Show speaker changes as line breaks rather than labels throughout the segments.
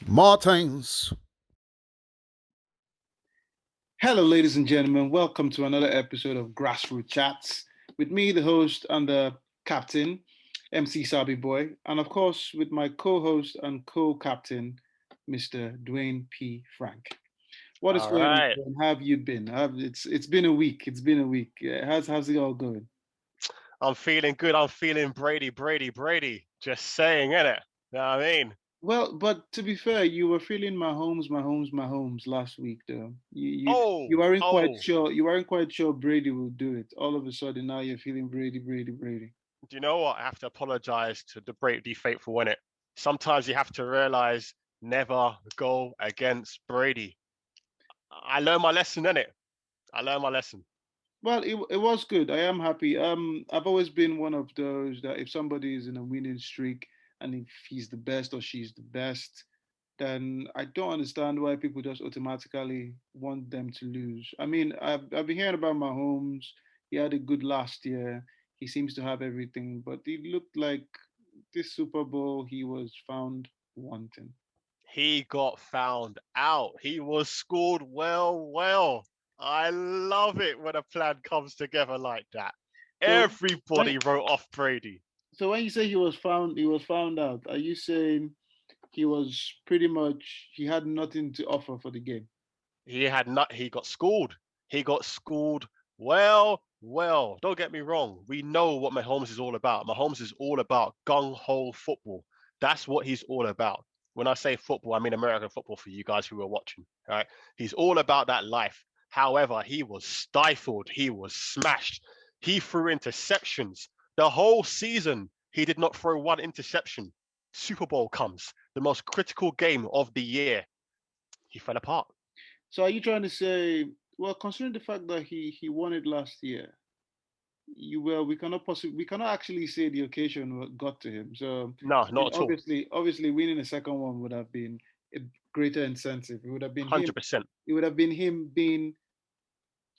Martins.
Hello, ladies and gentlemen. Welcome to another episode of Grassroot Chats with me, the host and the captain, MC Sabi Boy, and of course with my co-host and co-captain, Mr. Dwayne P. Frank. What is
All
going on,
right.
Dwayne? How have you been? It's been a week. It's been a week. How's it all going?
I'm feeling good. I'm feeling Brady. Just saying, innit? You know what I mean?
Well, but to be fair, you were feeling Mahomes last week, though. You
Oh,
weren't quite
oh.
sure. You weren't quite sure Brady would do it. All of a sudden, now you're feeling Brady.
Do you know what? I have to apologize to the Brady faithful, innit? Sometimes you have to realize never go against Brady. I learned my lesson, innit? I learned my lesson.
Well, it was good. I am happy. I've always been one of those that if somebody is in a winning streak and if he's the best or she's the best, then I don't understand why people just automatically want them to lose. I mean, I've been hearing about Mahomes. He had a good last year. He seems to have everything, but it looked like this Super Bowl he was found wanting.
He got found out. He was scored well. I love it when a plan comes together like that.
So when
Everybody wrote off Brady.
so when you say he was found out. Are you saying he was pretty much he had nothing to offer for the game?
He got schooled. He got schooled well. Don't get me wrong. We know what Mahomes is all about. Mahomes is all about gung ho football. That's what he's all about. When I say football, I mean American football for you guys who are watching. All right. He's all about that life. However, he was stifled. He was smashed. He threw interceptions. The whole season, he did not throw one interception. Super Bowl comes, the most critical game of the year. He fell apart.
So are you trying to say, well, considering the fact that he won it last year, we cannot actually say the occasion got to him. So
No,
I mean,
not at all.
obviously, winning a second one would have been a greater incentive. It would have been him.
100%.
It would have been him being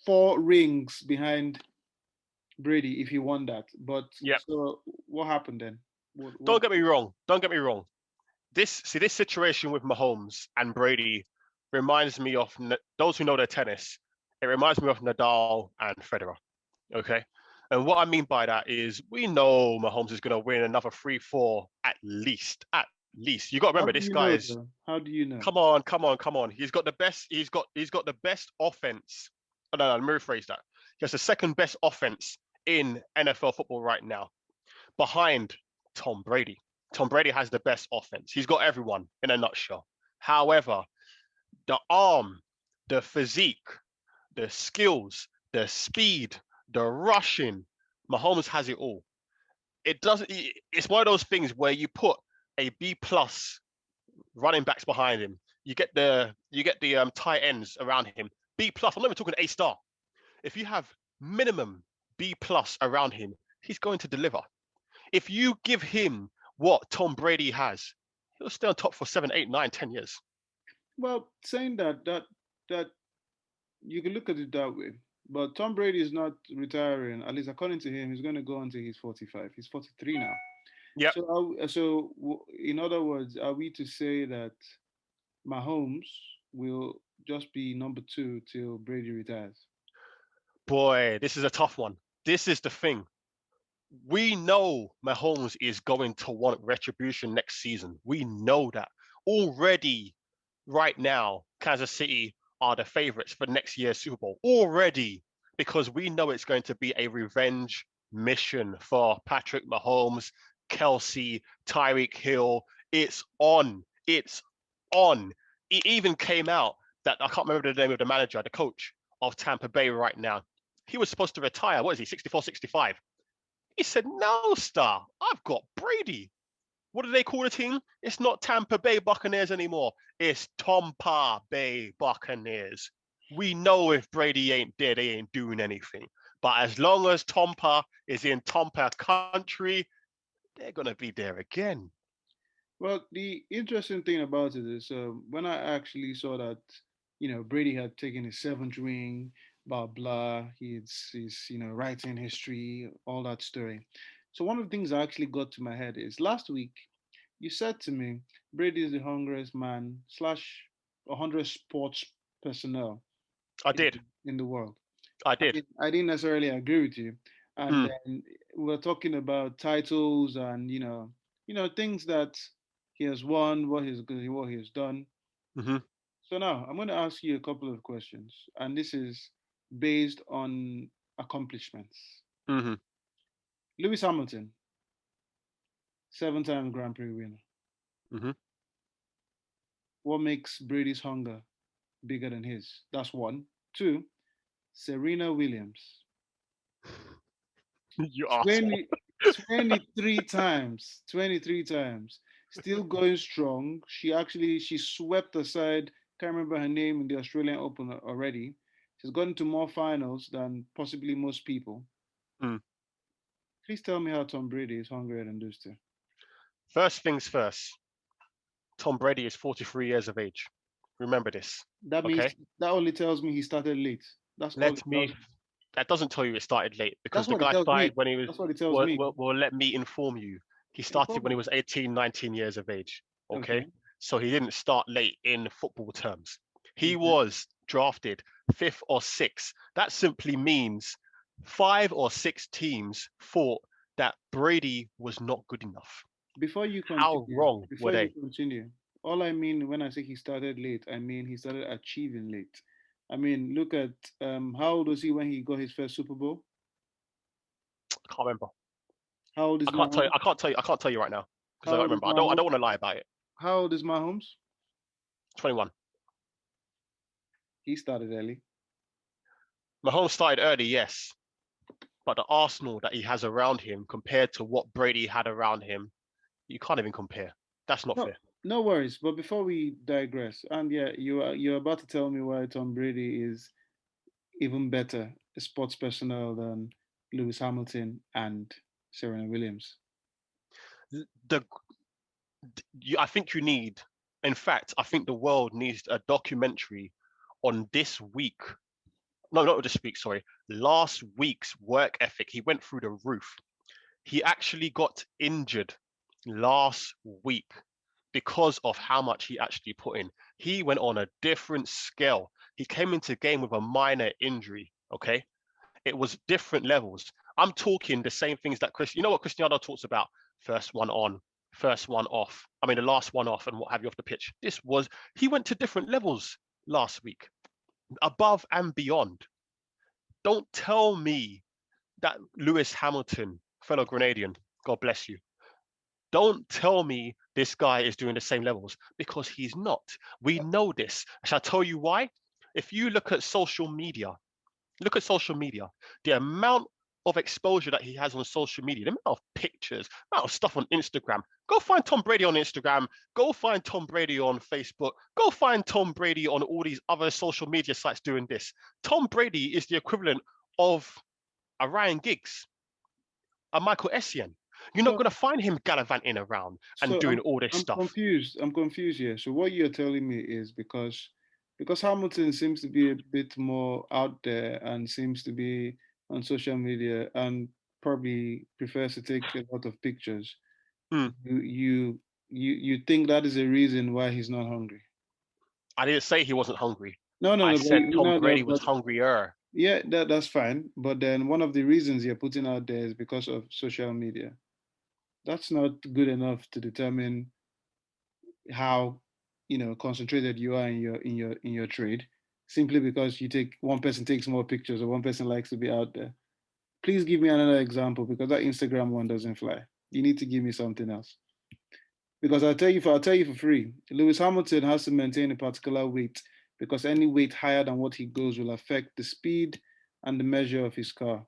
four rings behind Brady if he won that. But
Yeah.
so what happened then? What?
Don't get me wrong. Don't get me wrong. This situation with Mahomes and Brady reminds me of those who know their tennis. It reminds me of Nadal and Federer. Okay. And what I mean by that is we know Mahomes is going to win another 3-4 at least. At least. You got to
How
remember
do
this
you
guy
know
is
though? How do you know?
come on. He's got the best he's got the best offense. Oh, no, let me rephrase that. He has the second best offense in NFL football right now, behind Tom Brady. Tom Brady has the best offense. He's got everyone in a nutshell. However, the arm, the physique, the skills, the speed, the rushing, Mahomes has it all. It doesn't. It's one of those things where you put a B plus running backs behind him. You get the tight ends around him. B plus. I'm not even talking A star. If you have minimum B plus around him, he's going to deliver. If you give him what Tom Brady has, he'll stay on top for 7, 8, 9, 10 years.
Well, saying that you can look at it that way. But Tom Brady is not retiring. At least according to him, he's going to go until he's 45. He's 43 now.
Yep.
In other words, are we to say that Mahomes will just be number two till Brady retires?
Boy, this is a tough one. This is the thing. We know Mahomes is going to want retribution next season. We know that already. Right now, Kansas City are the favorites for next year's Super Bowl already, because we know it's going to be a revenge mission for Patrick Mahomes, Kelsey, Tyreek Hill. It's on. It's on. It even came out that I can't remember the name of the manager, the coach of Tampa Bay right now. He was supposed to retire. What is he, 64, 65? He said, no, star, I've got Brady. What do they call the team? It's not Tampa Bay Buccaneers anymore. It's Tampa Bay Buccaneers. We know if Brady ain't there, they ain't doing anything. But as long as Tampa is in Tampa country, they're going to be there again.
Well, the interesting thing about it is when I actually saw that, Brady had taken his seventh ring, blah blah. He's writing history, all that story. So one of the things that actually got to my head is last week You said to me, Brady is the hungriest man slash 100 sports personnel
I
in,
did.
in the world.
I did.
I didn't necessarily agree with you. And
Mm,
then we're talking about titles and things that he has won, what he has done.
mm-hmm,
So now I'm going to ask you a couple of questions, and this is based on accomplishments.
mm-hmm,
Lewis Hamilton, 7-time Grand Prix winner.
mm-hmm.
What makes Brady's hunger bigger than his? That's one. Two, Serena Williams,
You asshole.
20, 23 times, 23 times, still going strong. She swept aside, can't remember her name in the Australian Open already. She's gotten to more finals than possibly most people.
Mm.
Please tell me how Tom Brady is hungrier than those two.
First things first. Tom Brady is 43 years of age. Remember this,
That means
okay?
that only tells me he started late. That's all it
Let me.
tells me.
That doesn't tell you it started late because
That's
the
what it
guy
tells
started
me.
when he was.
That's what it tells
Well,
me.
well, well, let me inform you. He started
Inform
when he
me.
was 18, 19 years of age. Okay,
Okay.
so he didn't start late in football terms. He
Okay.
was drafted fifth or sixth. That simply means five or six teams thought that Brady was not good enough.
Before you
How
continue,
wrong were
before you
they?
continue, all I mean when I say he started late, I mean he started achieving late. I mean, look at how old was he when he got his first Super Bowl?
I can't remember.
How old is
I can't tell you.
Mahomes?
I can't tell you. I can't tell you right now because I
How
don't
old is
remember. I don't. I
Mahomes?
don't want to lie about it.
How old is Mahomes?
21.
He started early.
Mahomes started early, yes, but the Arsenal that he has around him compared to what Brady had around him, you can't even compare. That's not
No,
fair.
no worries. But before we digress, and yeah, you're about to tell me why Tom Brady is even better a sports personnel than Lewis Hamilton and Serena Williams.
The I think you need. In fact, I think the world needs a documentary on this week. No, not this week. Sorry, last week's work ethic. He went through the roof. He actually got injured last week because of how much he actually put in. He went on a different scale. He came into game with a minor injury. Okay, it was different levels. I'm talking the same things that Chris. You know what Cristiano talks about? First one on, first one off. I mean, the last one off, and what have you off the pitch. This was he went to different levels last week, above and beyond. Don't tell me that Lewis Hamilton, fellow Grenadian, God bless you. Don't tell me this guy is doing the same levels because he's not. We know this. Shall I tell you why? If you look at social media, the amount of exposure that he has on social media, the amount of pictures, the amount of stuff on Instagram. Go find Tom Brady on Instagram. Go find Tom Brady on Facebook. Go find Tom Brady on all these other social media sites doing this. Tom Brady is the equivalent of a Ryan Giggs, a Michael Essien. You're not
So
going to find him gallivanting around and
So
doing
I'm
all this
I'm
stuff.
confused. I'm confused here. So what you're telling me is because Hamilton seems to be a bit more out there and seems to be on social media and probably prefers to take a lot of pictures.
Hmm.
You think that is a reason why he's not hungry?
I didn't say he wasn't hungry.
No, no,
I
no, but
said Tom
no, no,
Brady was
but
hungrier.
yeah, that's fine. But then one of the reasons you're putting out there is because of social media. That's not good enough to determine how concentrated you are in your trade simply because you take one person takes more pictures or one person likes to be out there. Please give me another example because that Instagram one doesn't fly. You need to give me something else because I'll tell you for free. Lewis Hamilton has to maintain a particular weight because any weight higher than what he goes will affect the speed and the measure of his car.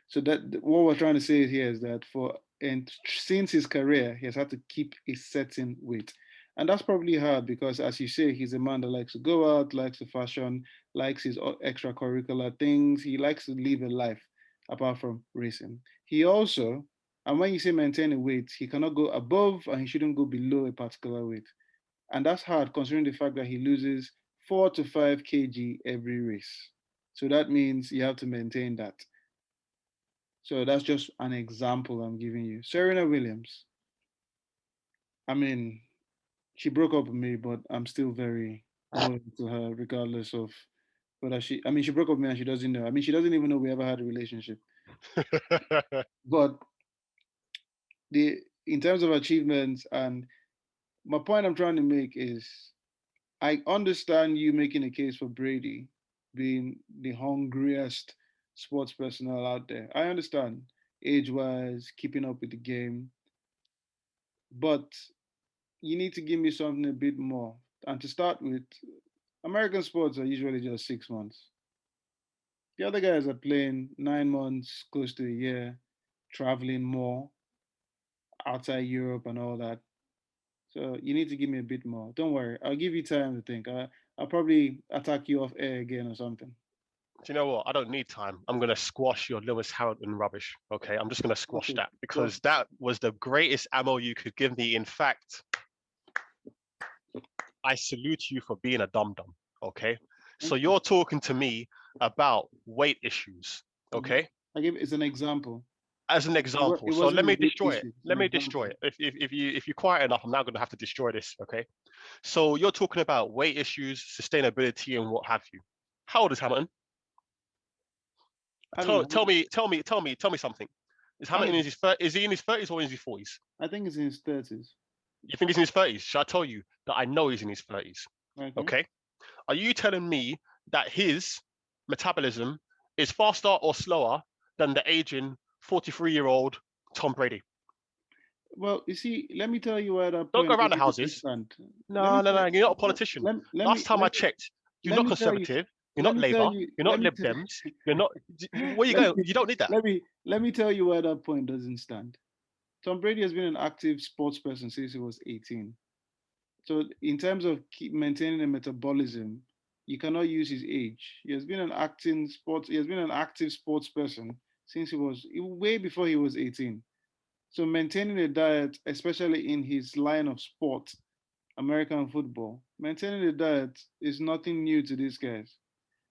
So that what we're trying to say here is that for and since his career, he has had to keep a certain weight. And that's probably hard because, as you say, he's a man that likes to go out, likes to fashion, likes his extracurricular things. He likes to live a life apart from racing. He also, and when you say maintain a weight, he cannot go above and he shouldn't go below a particular weight. And that's hard considering the fact that he loses 4 to 5 kg every race. So that means you have to maintain that. So that's just an example I'm giving you. Serena Williams, I mean, she broke up with me, but I'm still very loyal to her, regardless of whether she. I mean, she broke up with me and she doesn't know. I mean, she doesn't even know we ever had a relationship. But the in terms of achievements, and my point I'm trying to make is, I understand you making a case for Brady being the hungriest sports personnel out there. I understand age wise, keeping up with the game, but you need to give me something a bit more. And to start with, American sports are usually just 6 months. The other guys are playing 9 months, close to a year, traveling more outside Europe and all that. So you need to give me a bit more. Don't worry, I'll give you time to think. I'll probably attack you off air again or something.
Do you know what? I don't need time. I'm gonna squash your Lewis Hamilton rubbish. Okay, I'm just gonna squash
Okay,
that
go.
because that was the greatest ammo you could give me. In fact, I salute you for being a dum dum. Okay, so
Okay.
you're talking to me about weight issues.
Mhm.
Okay,
I give it's an example.
as an example.
It
So let
wasn't a
me
big
destroy it.
issue. It's
Let
an
me destroy
example.
it. If you're quiet enough, I'm now gonna have to destroy this. Okay. So you're talking about weight issues, sustainability, and what have you. How old is Hamilton?
I don't
Tell,
know.
tell me something. Is Hamilton
Hamilton,
in his is he in his 30s or in his 40s?
I think it's in his 30s.
You think he's in his 30s? Shall I tell you that I know he's in his 30s?
Okay.
Okay. Are you telling me that his metabolism is faster or slower than the aging 43-year-old Tom Brady?
Well, you see, let me tell you where that
Don't go
point
around the
doesn't
houses.
stand. Let
No,
me
no,
tell,
no. You're not a politician.
let
Last
me
time I
let me
checked, you're
let
not
me tell you.
conservative. You're
Let
not
me tell
Labour.
you.
You're not
Let me
Lib
tell.
Dems. You're not. Where you
let
going?
me
You don't need that.
let me tell you where that point doesn't stand. Tom Brady has been an active sports person since he was 18. So in terms of keep maintaining a metabolism, you cannot use his age. He has been an acting sports. He has been an active sports person since he was way before he was 18. So maintaining a diet, especially in his line of sport, American football, maintaining a diet is nothing new to these guys.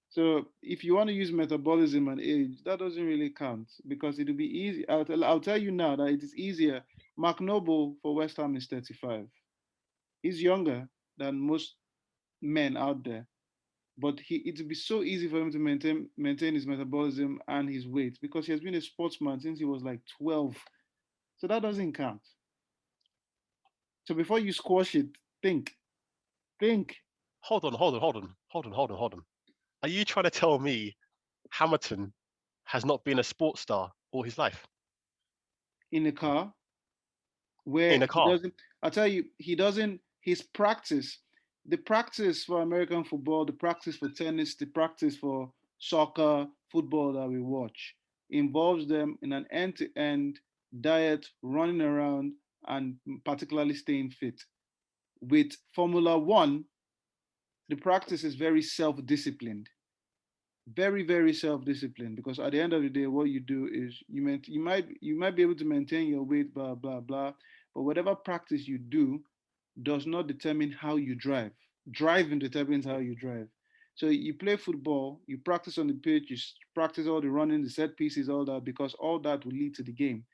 So if you want to use metabolism and age, that doesn't really count because it'll be easy. I'll tell you now that it is easier. Mark Noble for West Ham is 35. He's younger than most men out there, but it'll be so easy for him to maintain his metabolism and his weight because he has been a sportsman since he was like 12. So that doesn't count. So before you squash it, think, think.
Hold on, hold on, hold on, hold on, hold on, hold on. Are you trying to tell me Hamilton has not been a sports star all his life
In a car where
in a
he
car?
doesn't, I tell you, he doesn't, his practice, the practice for American football, the practice for tennis, the practice for soccer, football that we watch involves them in an end to end diet, running around, and particularly staying fit. With Formula One, the practice is very self disciplined, very self-disciplined, because at the end of the day what you do is you might be able to maintain your weight, blah blah blah, but whatever practice you do does not determine how you drive. Driving determines how you drive. So you play football, you practice on the pitch, you practice all the running, the set pieces, all that, because all that will lead to the game.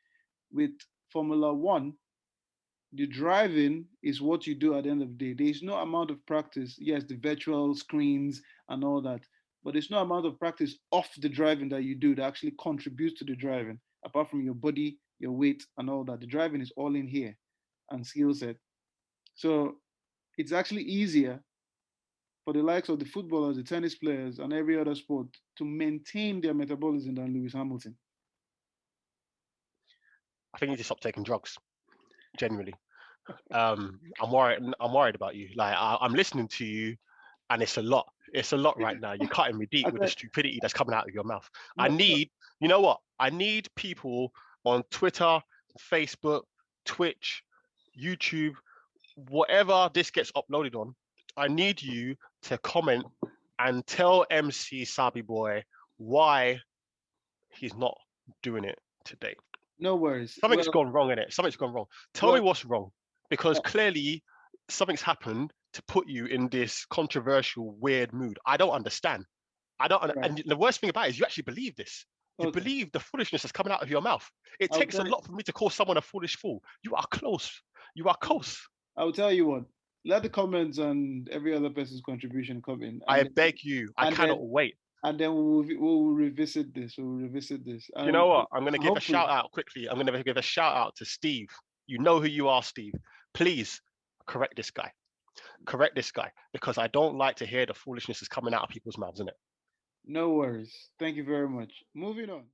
With Formula One, the driving is what you do at the end of the day. There is no amount of practice. Yes, the virtual screens and all that, but there's no amount of practice off the driving that you do that actually contributes to the driving, apart from your body, your weight, and all that. The driving is all in here and skill set. So it's actually easier for the likes of the footballers, the tennis players, and every other sport to maintain their metabolism than Lewis Hamilton.
I think you need to stop taking drugs. Genuinely, I'm worried. I'm worried about you. Like I'm listening to you, and it's a lot. It's a lot right now. You're cutting me deep
I
with the
said,
stupidity that's coming out of your mouth. I
no, no,
need, you know what? I need people on Twitter, Facebook, Twitch, YouTube, whatever this gets uploaded on. I need you to comment and tell MC Sabi Boy why he's not doing it today.
no worries.
Something's
Well,
gone wrong in it. Something's gone wrong. Tell me
well,
what's wrong, because
uh,
clearly something's happened to put you in this controversial, weird mood. I don't understand. I don't.
right.
And the worst thing about it is you actually believe this. You
Okay.
believe the foolishness that's coming out of your mouth. It
I'll
takes a
tell
lot for me to call someone a foolish fool. You are close. You are close.
I'll tell you what. Let the comments and every other person's contribution come in,
I beg you. I
and then
cannot wait.
we'll revisit this. We'll revisit this.
You know what? I'm going to give a
Hopefully,
shout out quickly. I'm going to give a shout out to Steve. You know who you are, Steve. Please correct this guy. Correct this guy, because I don't like to hear the foolishness that's coming out of people's mouths, isn't it?
no worries. Thank you very much. Moving on.